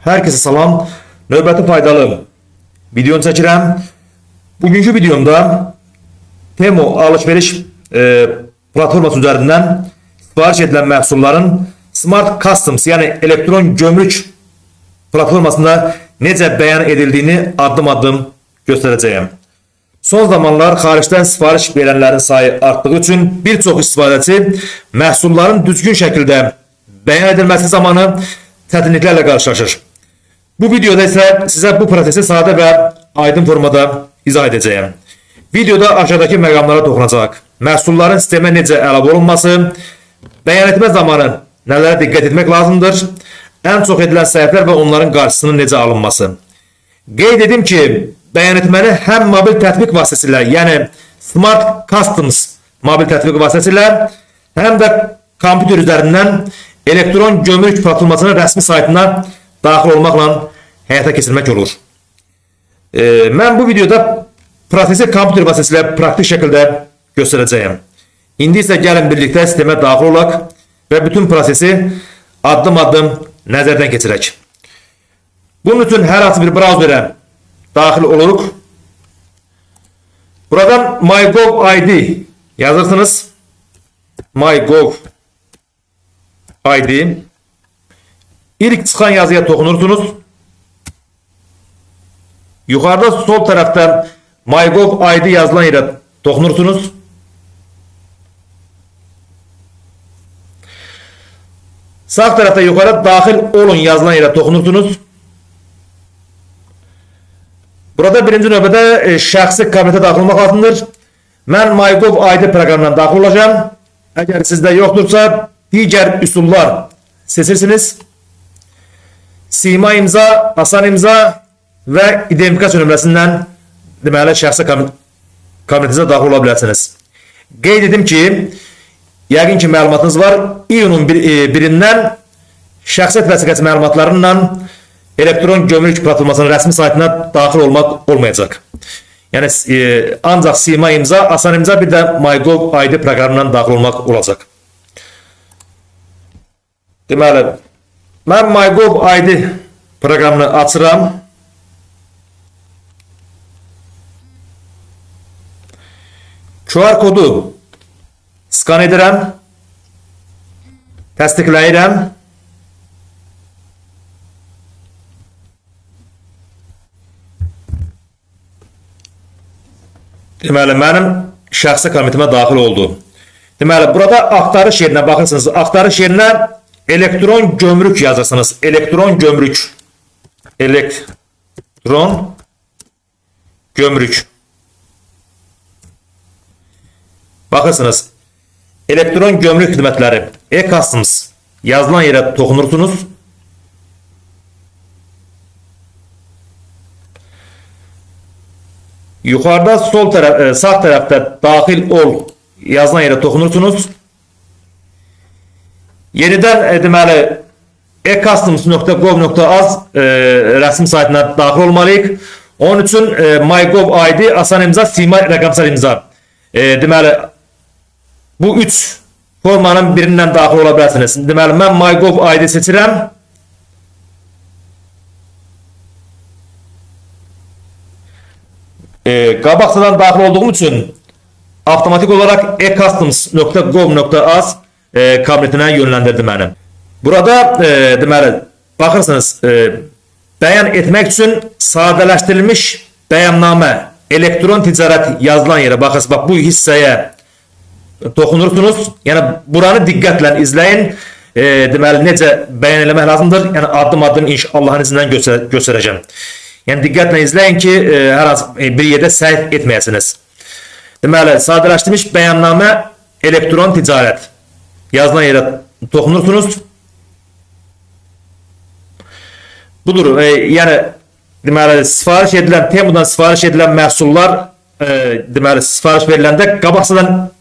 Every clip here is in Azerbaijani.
Herkese salam. Növbəti faydalı videonu çəkirəm. Bugünkü videomda Temu alış-veriş platforması üzərindən sipariş edilən məhsulların Smart Customs, yəni elektron gömrük platformasında necə bəyan edildiyini addım-addım göstərəcəyəm. Son zamanlar xaricdən sipariş verənlərin sayı artdığı üçün bir çox istifadəçi məhsulların düzgün şəkildə bəyan edilməsi zamanı çətinliklərlə qarşılaşır. Bu videoda isə sizə bu prosesi sadə və aydın formada izah edəcəyəm. Videoda aşağıdakı məqamlara toxunacaq. Məhsulların sistemə necə əlavə olunması, bəyan etmə zamanı nələrə diqqət etmək lazımdır, ən çox edilən səhvlər və onların qarşısının necə alınması. Qeyd edim ki, bəyan etməni həm mobil tətbiq vasitəsilə, yəni Smart Customs mobil tətbiq vasitəsilə, həm də kompüter üzərindən elektron gömrük platformasının rəsmi saytına daxil olmaqla həyata keçirmək olur. Mən bu videoda prosesi kompüter vasitəsilə praktik şəkildə göstərəcəyəm. İndi isə gəlin birlikdə sistemə daxil olaq və bütün prosesi addım-addım nəzərdən keçirək. Bunun üçün hər hansı bir brauzerə daxil oluruq. Buradan MyGov ID yazırsınız. MyGov ID. İlk çıxan yazıya toxunursunuz. Yuxarıda sol tərəfdə MyGov ID yazılan yerə toxunursunuz. Sağ tərəfdə yuxarı daxil olun yazılan yerə toxunursunuz. Burada birinci növbədə şəxsi kabinetə daxil olmaq lazımdır. Mən MyGov ID proqramından daxil olacağım. Əgər sizdə yoxdursa, digər üsullar seçirsiniz. Sima imza, asan imza və identifikasiya nömrəsindən deməli şəxsi kabinetinizə daxil ola bilərsiniz. Qeyd edim ki, yəqin ki məlumatınız var. İyunun 1-dən şəxsiyyət vəsiqəsi məlumatlarından elektron gömrük platformasının rəsmi saytına daxil olmaq olmayacaq. Yəni ancaq Sima imza, asan imza, bir də MyGov ID proqramından daxil olmaq olacaq. Deməli, mən MyGov ID proqramını açıram. QR kodu skan edirəm. Təsdiqləyirəm. Deməli, mənim şəxsi kabinetimə daxil oldu. Deməli, burada axtarış yerinə baxırsınız. Axtarış yerinə elektron gömrük yazırsınız. Elektron gömrük. Elektron gömrük. Baxırsınız. Elektron gömrük xidmətləri. E-Customs yazılan yerə toxunursunuz. Yuxarıda sağ tərəfdə daxil ol yazılan yerə toxunursunuz. Yenidən deməli ecustoms.gov.az rəsmi saytına daxil olmalıyıq. Onun üçün MyGov ID, asan imza, Sima rəqəmsal imza. Deməli bu üç formanın birindən daxil ola bilərsiniz. Deməli mən MyGov ID seçirəm. Qabaqcadan daxil olduğum üçün avtomatik olaraq ecustoms.gov.az kabinetinə yönləndirdi mənim. Burada deməli baxırsınız, bəyan etmək üçün sadələşdirilmiş bəyannamə, elektron ticarət yazılan yerə baxırsınız. Bax, bu hissəyə toxunursunuz. Yəni buranı diqqətlə izləyin. Deməli necə bəyan eləmək lazımdır. Yəni addım-addım Allahın izindən göstərəcəm. Yəni diqqətlə izləyin ki, hər hansı bir yerdə səhv etməyəsiniz. Deməli, sadələşdirilmiş bəyannamə, elektron ticarət yazılan yerə toxunursunuz. Budur, yəni deməli sifariş edilən, Temudan sifariş edilən məhsullar deməli sifariş veriləndə qabaqcadan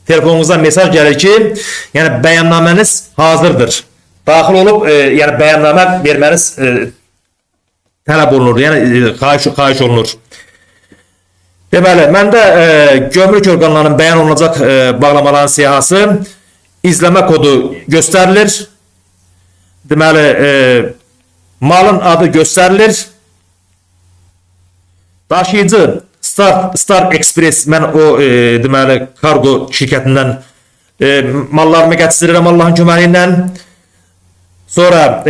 telefonunuza mesaj gəlir ki, yəni bəyannaməniz hazırdır. Daxil olub, yəni bəyannamə verməniz tələb olunur, yəni xahiş olunur. Deməli, məndə gömrük orqanlarının bəyan olunacaq bağlamaların siyahısı izləmə kodu göstərilir. Deməli, malın adı gösterilir. Daşıyıcı Star Express, mən o deməli kargo şirkətindən mallarımı getirirəm Allahın köməyi ilə. Sonra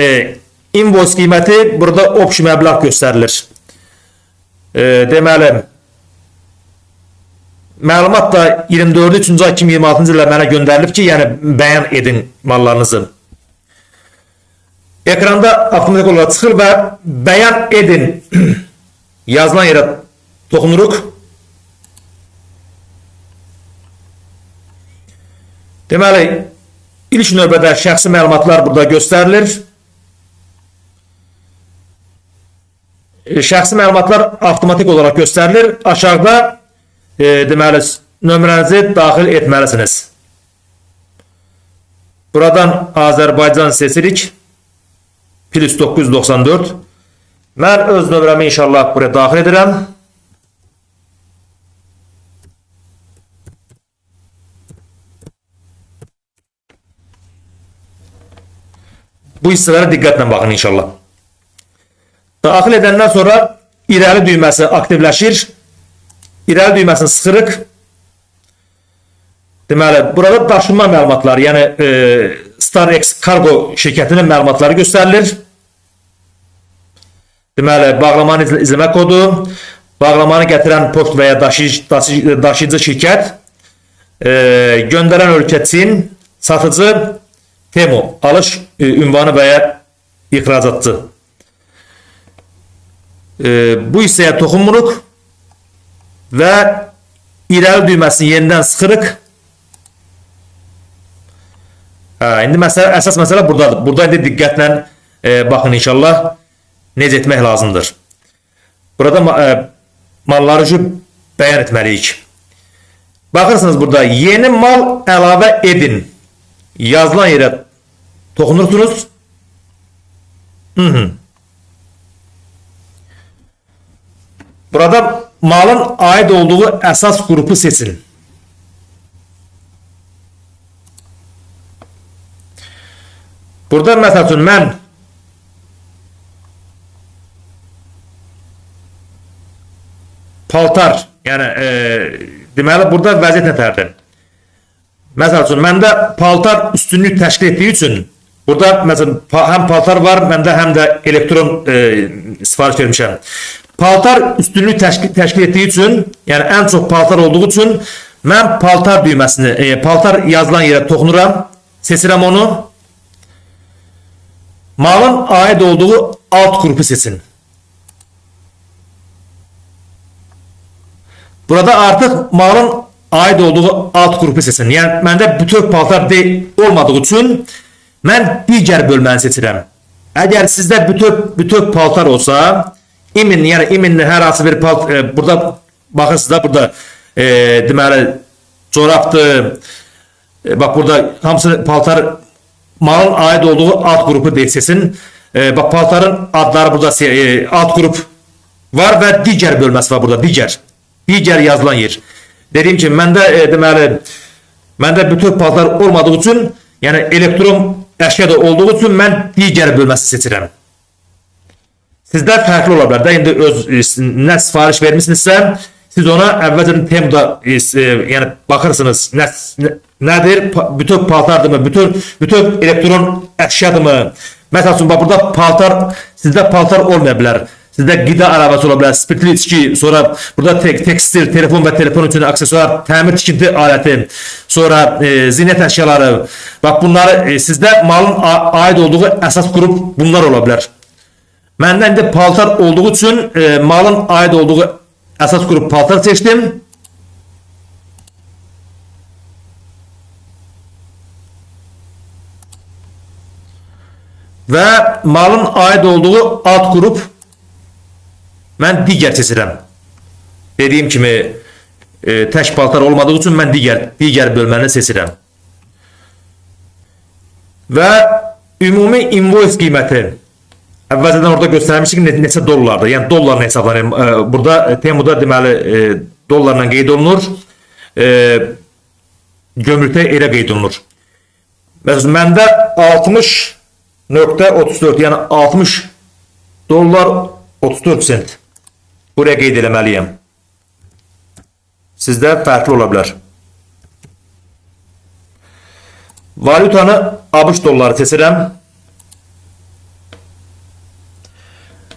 invoice qiyməti burada option məbləğ göstərilir. Deməli məlumat da 24-cü ay 2026-cı ildə mənə göndərilib ki, yəni bəyan edin mallarınızı. Ekranda avtomatik olaraq çıxır və bəyan edin yazılan yerə toxunuruq. Deməli, ilk növbədə şəxsi məlumatlar burada göstərilir. Şəxsi məlumatlar avtomatik olaraq göstərilir. Aşağıda deməli nömrənizi daxil etməlisiniz. Buradan Azərbaycan seçirik. Plus 994. Mən öz nömrəmi inşallah buraya daxil edirəm. Bu hissələrə diqqətlə baxın inşallah. Daxil edəndən sonra irəli düyməsi aktivləşir. İrəli düyməsini sıxırıq. Deməli, burada daşınma məlumatları, yəni StarX Cargo şirkətinin məlumatları göstərilir. Deməli, bağlamanı izləmə kodu, bağlamanı gətirən post və ya daşıyıcı şirkət, göndərən ölkə Çin, satıcı Temu, alış ünvanı və ya ixracatçı. Bu hissəyə toxunmuruq və irəli düyməsini yenidən sıxırıq. İndi əsas məsələ buradadır. Burada indi diqqətlə baxın inşallah necə etmək lazımdır. Burada malları bəyan etməliyik. Baxırsınız burada yeni mal əlavə edin yazılan yerə toxunursunuz. Burada malın aid olduğu əsas qrupu seçin. Burada məsəl üçün mən paltar, yəni deməli burada vəziyyət nətərdir? Məsəl üçün məndə paltar üstünlük təşkil etdiyi üçün burada məsələn həm paltar var, məndə həm də elektron sifariş vermişəm. Paltar üstünlük təşkil etdiyi üçün, yəni ən çox paltar olduğu üçün mən paltar düyməsini, paltar yazılan yerə toxunuram, seçirəm onu. Malın aid olduğu alt qrupu seçin. Burada artıq malın aid olduğu alt qrupu seçin. Yəni məndə bütöv paltar olmadığı üçün mən digər bölməni seçirəm. Əgər sizdə bütöv paltar olsa, İmin, yəni iminli hər hansı bir paltar, burada baxırsınız da burada deməli corabdır. Bax burada hamısı paltar malın aid olduğu alt qrupu seçin. Bax paltarın adları burada alt qrup var və digər bölməsi var burada, digər yazılan yer. Dediyim ki, məndə deməli məndə bütöv paltar olmadığı üçün, yəni elektron əşya da olduğu üçün mən digər bölməsi seçirəm. Sizdə fərqli ola bilər də, indi öz nə sifariş vermişsinizsə, siz ona əvvəlcədən Temuda yəni baxırsınız, nədir, bütöv paltardırmı, bütöv elektron əşyadırmı? Məsəl üçün, burada paltar, sizdə paltar olmaya bilər. Sizdə qida arabası ola bilər, spirtli içki, sonra burada tekstil, telefon və telefon üçün aksesuar, təmir tikinti aləti, sonra zinət əşyaları. Bax, bunları sizdə malın aid olduğu əsas qrup bunlar ola bilər. Məndə indi paltar olduğu üçün malın aid olduğu əsas qrup paltar seçdim. Və malın aid olduğu alt qrup mən digər seçirəm. Dediyim kimi tək paltar olmadığı üçün mən digər bölməni seçirəm. Və ümumi invoice qiyməti əvvəlcədən orada göstərmişdik ki, neçə dollardır. Yəni dollarla hesablanır. Burada Temuda deməli dollarla qeyd olunur. Gömrükdə elə qeyd olunur. Məsələn, məndə 60.34, yəni 60 Dollar 34 sent. Buraya qeyd eləməliyəm. Sizdə fərqli ola bilər. Valutanı ABŞ dolları seçirəm.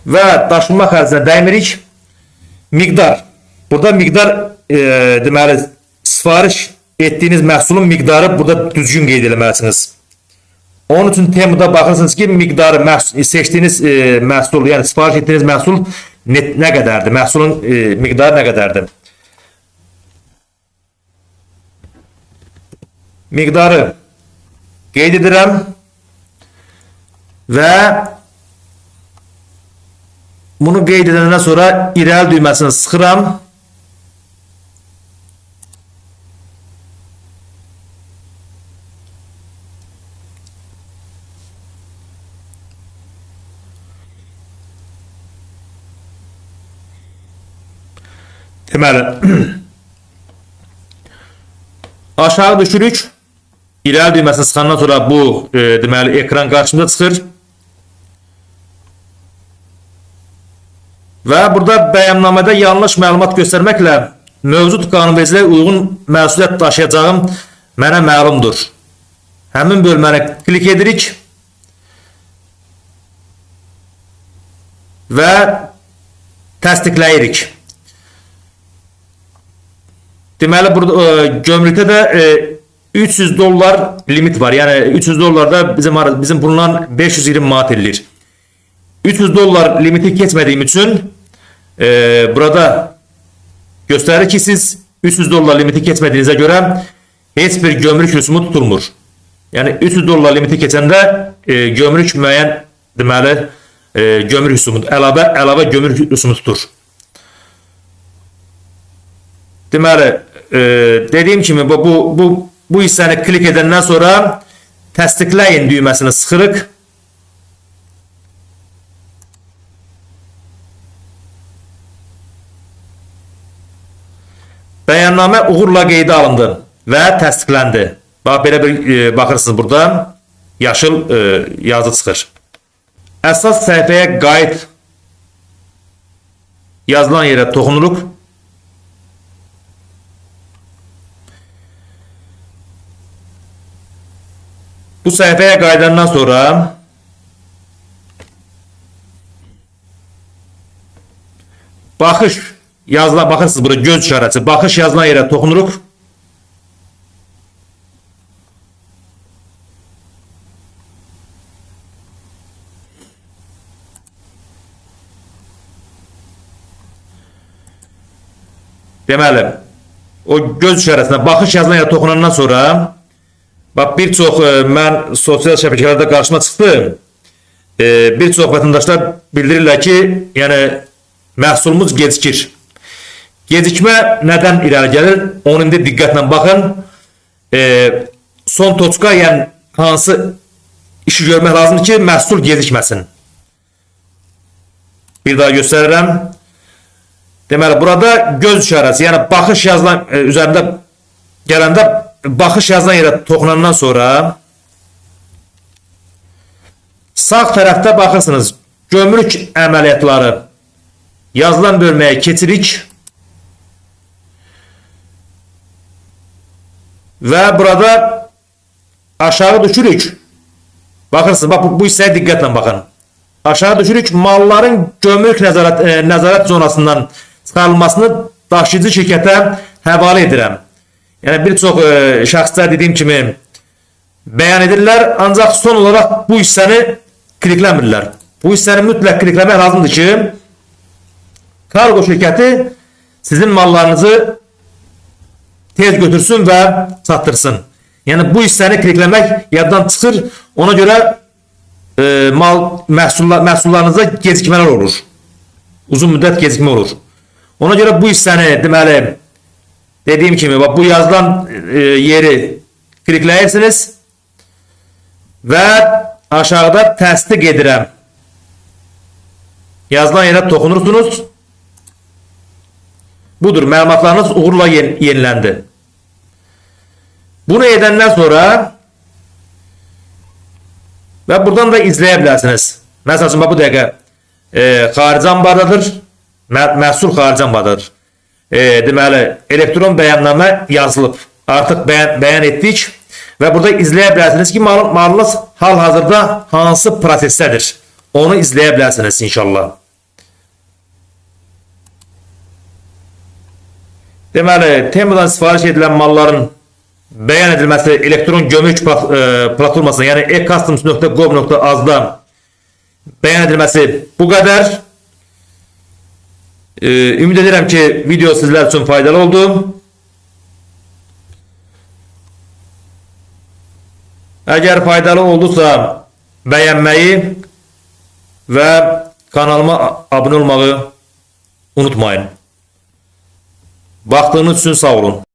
Və daşınma xərcinə dəymirik. Miqdar. Burada miqdar deməli sifariş etdiyiniz məhsulun miqdarı burada düzgün qeyd eləməlisiniz. Onun üçün Temu'da baxırsınız ki, miqdarı seçdiyiniz məhsul, yəni sifariş etdiyiniz məhsul nə qədərdir? Məhsulun miqdarı nə qədərdir? Miqdarı qeyd edirəm və bunu qeyd edəndən sonra irəli düyməsini sıxıram. Deməli, aşağı düşürük. İrəli düyməsini sıxandan sonra bu deməli ekran qarşımıza çıxır. Və burada bəyannamədə yanlış məlumat göstərməklə mövcud qanunvericiliyə uyğun məsuliyyət daşıyacağım mənə məlumdur. Həmin bölməni klik edirik və təsdiqləyirik. Deməli, burada gömrükdə də 300 dollar limit var. Yəni 300 dollar da bizim bulunan 520 manat edilir. 300 dollar limiti keçmədiyim üçün burada göstərir ki, siz 300 dollar limiti keçmədiyinizə görə heç bir gömrük rüsumu tutulmur. Yəni 300 dollar limiti keçəndə gömrük müəyyən deməli gömrük rüsumu, əlavə gömrük rüsumu tutur. Deməli, dediyim kimi bu hissəni klik edəndən sonra təsdiqləyin düyməsini sıxırıq. Bəyannamə uğurla qeydə alındı və təsdiqləndi. Bax, belə bir baxırsınız burada yaşıl yazı çıxır. Əsas səhifəyə qayıt yazılan yerə toxunuruq. Bu səhifəyə qayıdandan sonra baxış yazılan, baxırsınız burada göz işarəsi, baxış yazılan yerə toxunuruq. Deməli, o göz işarəsinə baxış yazılan yerə toxunandan sonra bax, bir çox mən sosial şəbəkələrdə qarşıma çıxdı. Bir çox vətəndaşlar bildirirlər ki, yəni məhsulumuz gecikir. Gecikmə nədən irəli gəlir? Onu indi diqqətlə baxın. Son toçka, yəni hansı işi görmək lazımdır ki, məhsul gecikməsin. Bir daha göstərirəm. Deməli, burada göz işarəsi, yəni baxış yazılan üzərində gələndə baxış yazılan yerə toxunandan sonra sağ tərəfdə baxırsınız gömrük əməliyyatları yazılan bölməyə keçirik və burada aşağı düşürük. Baxırsınız, bax, bu hissəyə diqqətlə baxın. Aşağı düşürük, malların gömrük nəzarət zonasından çıxarılmasını daşıyıcı şirkətə həvalə edirəm. Yəni bir çox şəxslər dediyim kimi bəyan edirlər, ancaq son olaraq bu hissəni klikləmirlər. Bu hissəni mütləq klikləmək lazımdır ki, kargo şirkəti sizin mallarınızı tez götürsün və çatdırsın. Yəni bu hissəni klikləmək yaddan çıxır, ona görə məhsullarınızda gecikmələr olur. Uzun müddət gecikmə olur. Ona görə bu hissəni deməli dediyim kimi bu yazılan yeri klikləyirsiniz və aşağıda təsdiq edirəm. Yazılan yerə toxunursunuz. Budur, məlumatlarınız uğurla yeniləndi. Bunu edəndən sonra və buradan da izləyə bilərsiniz. Məsəl üçün bu dəqiqə xarici ambardadır. Məhsul xarici ambardadır. Deməli, elektron bəyannamə yazılıb. Artıq bəyan etdik və burada izləyə bilərsiniz ki, malınız hal-hazırda hansı prosesdədir. Onu izləyə bilərsiniz inşallah. Deməli, Temudan sifariş edilən malların bəyan edilməsi elektron gömrük platformasına, yəni e-customs.gov.az-da bəyan edilməsi bu qədər. Ümid edirəm ki, video sizlər üçün faydalı oldu. Əgər faydalı oldusa, bəyənməyi və kanalıma abunə olmağı unutmayın. Vaxtınız üçün sağ olun.